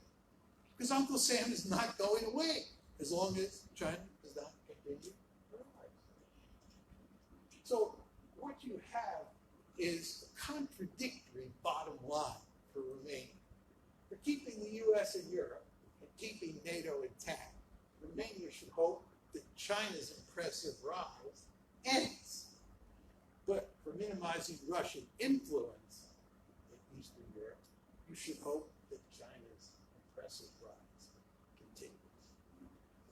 E: because Uncle Sam is not going away as long as China does not continue to rise. So what you have is a contradictory bottom line for Romania. For keeping the U.S. and Europe and keeping NATO intact, Romania should hope that China's impressive rise ends. But for minimizing Russian influence in Eastern Europe, you should hope that China's impressive rise continues.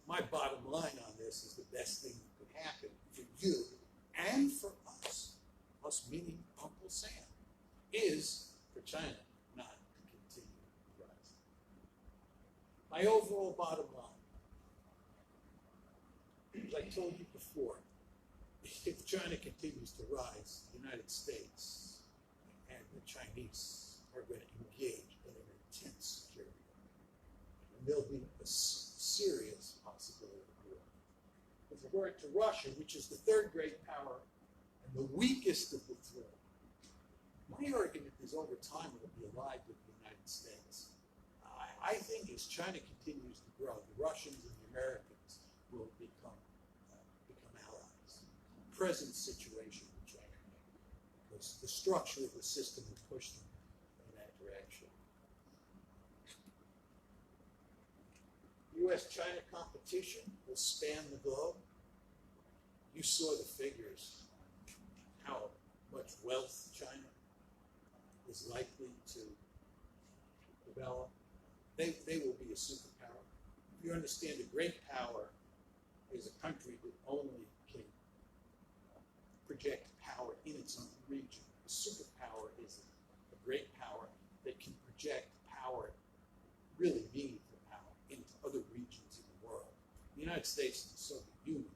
E: My bottom line on this is the best thing that could happen for you and for us meaning Uncle Sam, is for China not to continue rising. My overall bottom line, as I told you before, if China continues to rise, the United States and the Chinese are going to engage in an intense security war. And there'll be a serious possibility of war. With regard to Russia, which is the third great power and the weakest of the three, my argument is over time it will be allied with the United States. I think as China continues to grow, the Russians and the Americans will become allies. The present situation will change because the structure of the system will push them in that direction. U.S.-China competition will span the globe. You saw the figures, how much wealth China is likely to develop. They will be a superpower. If you understand, a great power is a country that only can project power in its own region. A superpower is a great power that can project power, really meaningful power, into other regions in the world. The United States and the Soviet Union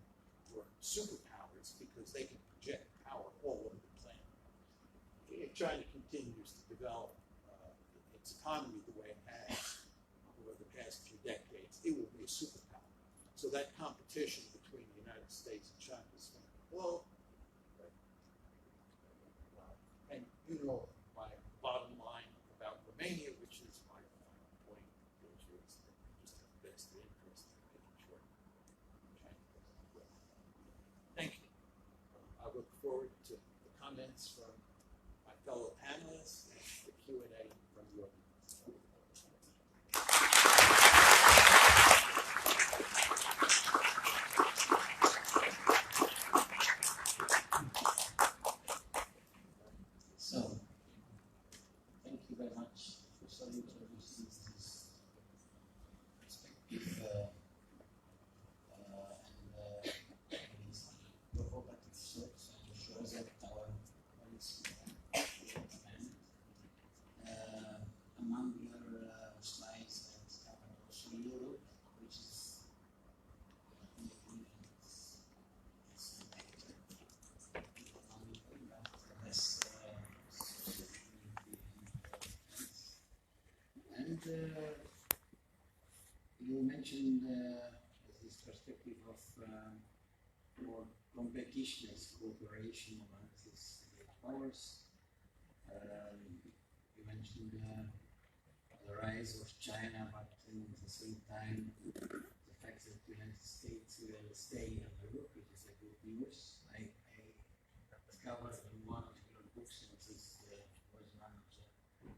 E: were superpowers because they can project power all over the planet. If China continues to develop its economy the way it has over the past few decades, it will be a superpower. So that competition between the United States and China is going to blow. And you know my bottom line about Romania, which is my final point, which is that we just have the best interest in making sure China doesn't grow. Thank you. I look forward to the comments from my fellow panelists and the Q&A from the audience.
C: So, thank you very much for so introducing this perspective and some provocative thoughts. I'm sure that our colleagues will expand. Among your slides that cover also Europe, which is less and you mentioned this perspective of more competition as cooperation among these great powers. You mentioned the rise of China, but at the same time, the fact that the United States will stay on the rook, it is a good news. I discovered in one of your books, and this was one of the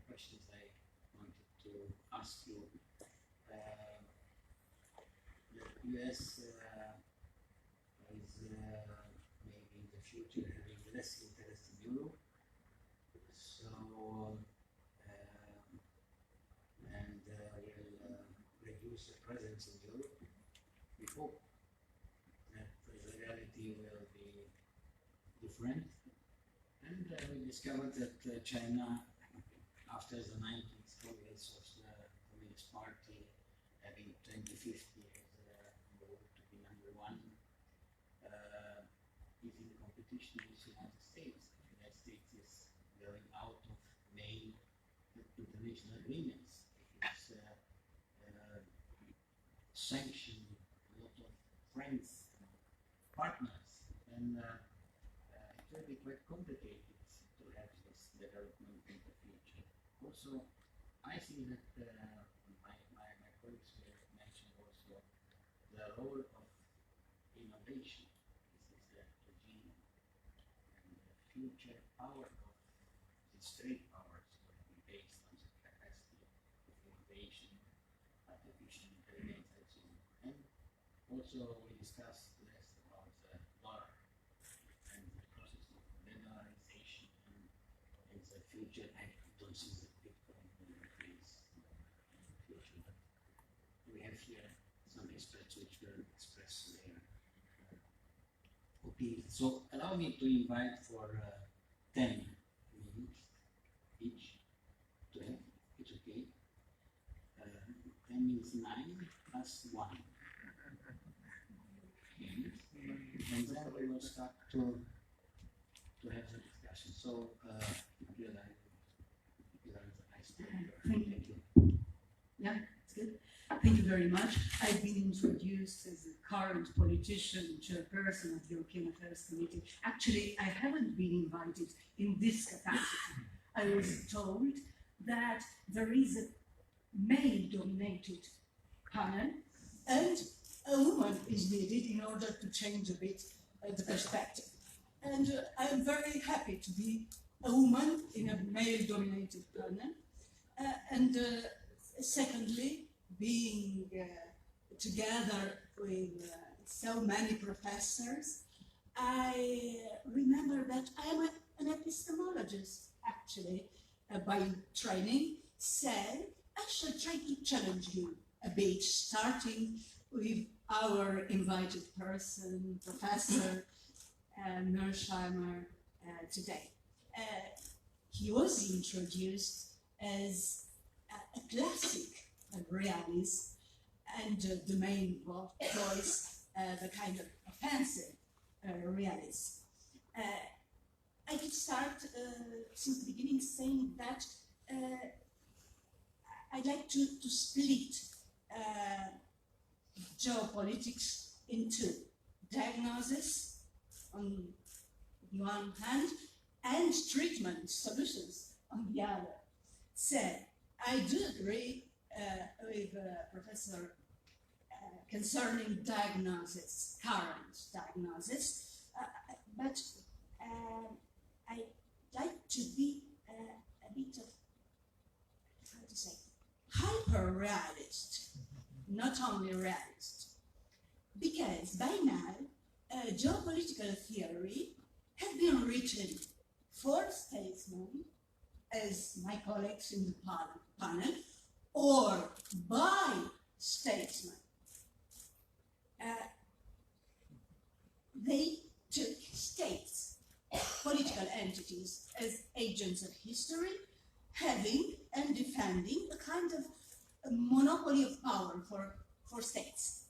C: questions I wanted to ask you. The US is maybe in the future having less interest in Europe. So, and will reduce the presence in Europe. We hope that the reality will be different. And we discovered that China, after the 19th Congress of the Communist Party, having 2050 as the goal to be #1, is in competition with the United States. The United States is going out of main international agreements. It's sanctioned a lot of friends, partners, and it will be quite complicated to have this development in the future. Also, I think that my colleagues will mention also the role of innovation. This is the gene, and the future power of these trade powers will be based on the capacity of innovation, artificial intelligence, and so on. And also we discussed less about the dollar and the process of dollarization and the future. I don't see that Bitcoin will increase in the future, but we have here some experts which will express their opinion. So allow me to invite for 10 minutes each to have, it's okay. 10 minutes 9 plus 1. And then we will start to have the discussion. So,
F: Thank you. Yeah, it's good. Thank you very much. I've been introduced as a current politician, chairperson of the European Affairs Committee. Actually, I haven't been invited in this capacity. I was told that there is a male-dominated panel and a woman is needed in order to change a bit the perspective. And I'm very happy to be a woman in a male-dominated panel. And secondly, being together with so many professors, I remember that I am an epistemologist, actually, by training. So I shall try to challenge you a bit, starting with our invited person, Professor Mersheimer, today. He was introduced as a classic realist, and the main voice, the kind of offensive realist. I could start since the beginning saying that I'd like to split geopolitics into diagnosis on the one hand and treatment solutions on the other. So I do agree with Professor concerning diagnosis, current diagnosis, but I'd like to be a bit of, how to say, hyper-realist, not only realist, because by now geopolitical theory has been written for statesmen, as my colleagues in the panel, or by statesmen. They took states, political entities, as agents of history, having and defending a kind of a monopoly of power for states.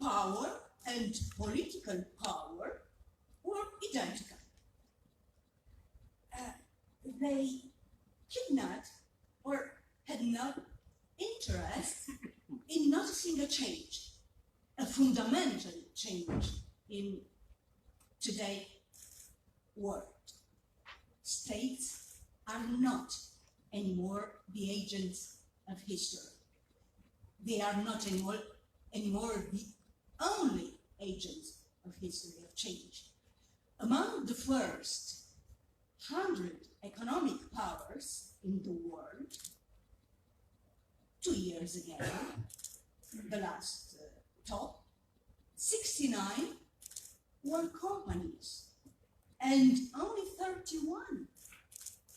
F: Power and political power were identical. They could not or had no interest in noticing a change, a fundamental change in today world. States are not anymore the agents of history. They are not anymore the only agents of history of change. Among the first 100 economic powers in the world, 2 years ago, the last top, 69 were companies and only 31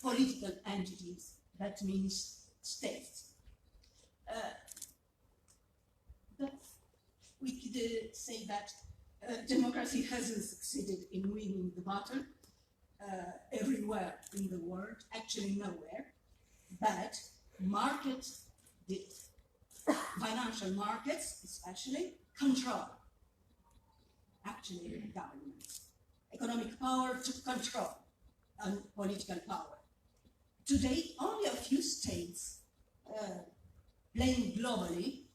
F: political entities, that means states. But we could say that democracy hasn't succeeded in winning the battle everywhere in the world, actually nowhere, but markets did. Financial markets, especially, control actually governments. Economic power took control on political power. Today, only a few states playing globally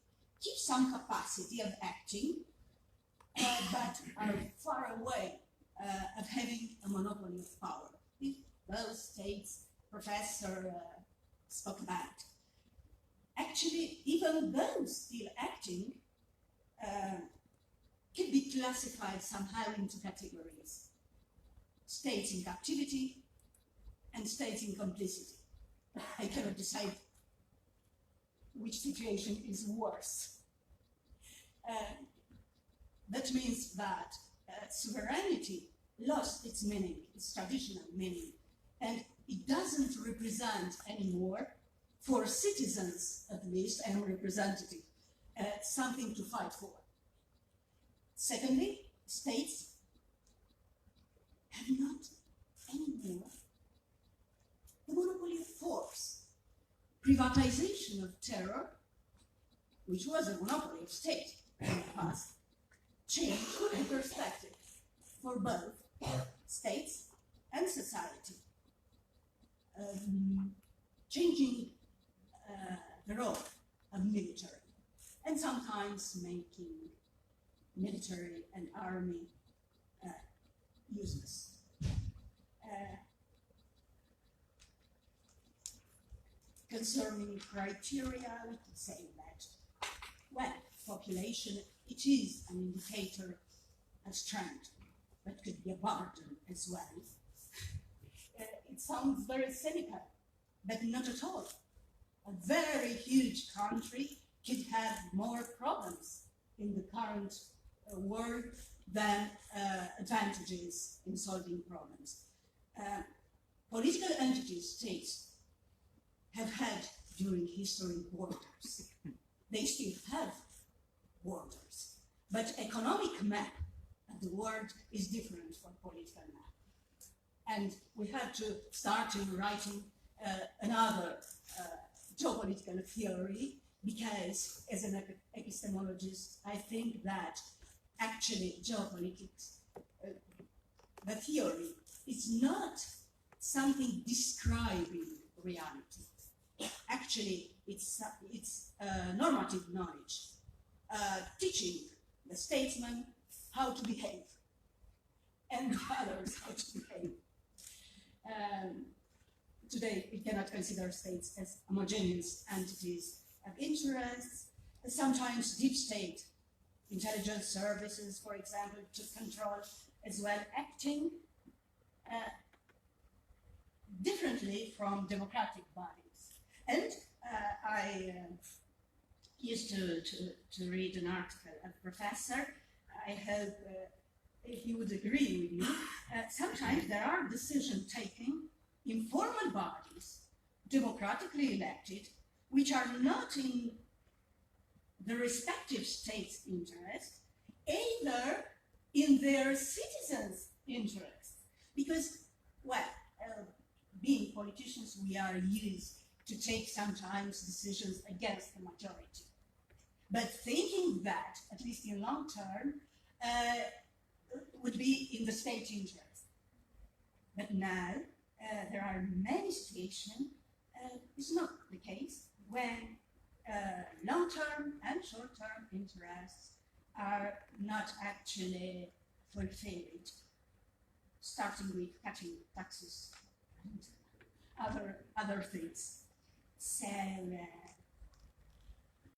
F: keep some capacity of acting, but are far away of having a monopoly of power. Those states Professor spoke about. Actually, even those still acting can be classified somehow into categories. States in captivity and states in complicity. I cannot decide which situation is worse. That means that sovereignty lost its meaning, its traditional meaning, and it doesn't represent anymore, for citizens at least and representative, something to fight for. Secondly, states have not anymore the monopoly of force. Privatization of terror, which was a monopoly of state in the past, changed the perspective for both states and society, changing the role of military, and sometimes making military and army useless. Concerning criteria, we could say that, well, population, it is an indicator of strength, but could be a burden as well. It sounds very cynical, but not at all. A very huge country could have more problems in the current world than advantages in solving problems. Political entities, states, have had during history borders. They still have borders, but economic map of the world is different from political map. And we have to start in writing another geopolitical theory, because as an epistemologist, I think that actually geopolitics, the theory, is not something describing reality. Actually, it's normative knowledge, teaching the statesman how to behave and others how to behave. Today, we cannot consider states as homogeneous entities of interests. Sometimes deep state intelligence services, for example, took control as well, acting differently from democratic bodies. And I used to read an article of a professor. I hope if he would agree with you. Sometimes there are decision-taking in formal bodies, democratically elected, which are not in the respective state's interest, either in their citizens' interest. Because, well, being politicians, we are used to take sometimes decisions against the majority. But thinking that, at least in long term, would be in the state interest. But now, there are many situations, it's not the case, when long-term and short-term interests are not actually fulfilled starting with cutting taxes and other things. So